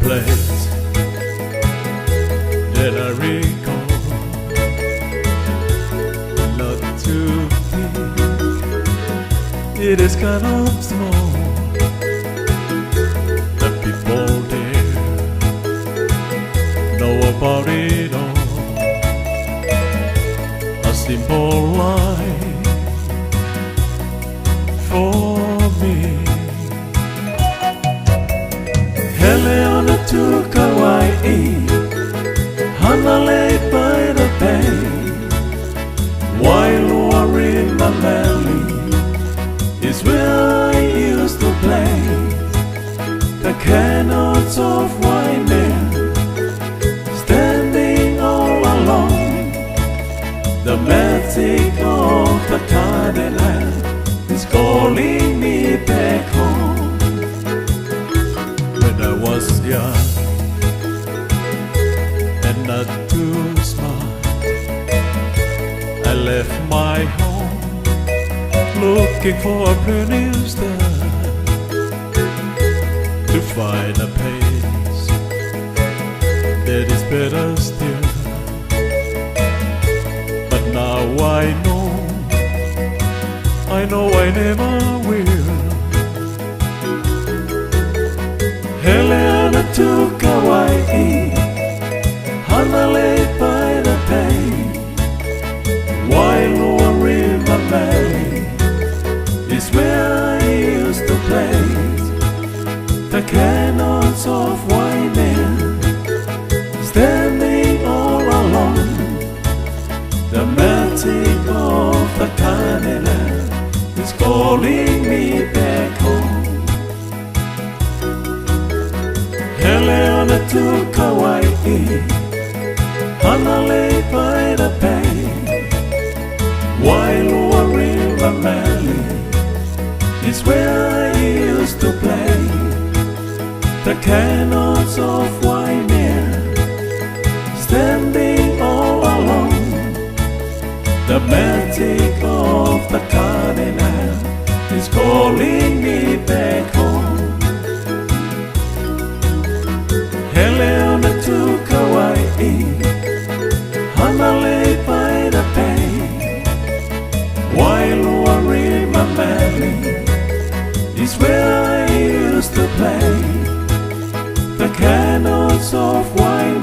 place that I recall. Latu, it is kind of small. The people there know about it all. A simple life for me. Heleon to Kawai'i, Hanalei by the bay, while in the valley is where I used to play. The cannons of white men standing all alone. The magic of the cardinal is calling me back home. When I was young and not too smart, I left my home looking for a brand new start, to find a place that is better still. But now I know I never will. Heleon to Kawai'i, Hanalei by the bay, while in the valley is where I used to play. The cannons of white men standing all alone. The magic of the cardinal is calling me back home. Heleon to Kawai'i, Hanalei by the bay, while in the valley is where I used to play. The cannons of white men standing all alone. The magic of the cardinal is calling me back home. Heleon to Kawai'i, Hanalei by the bay, while in my valley is where I used to play. The cannons of white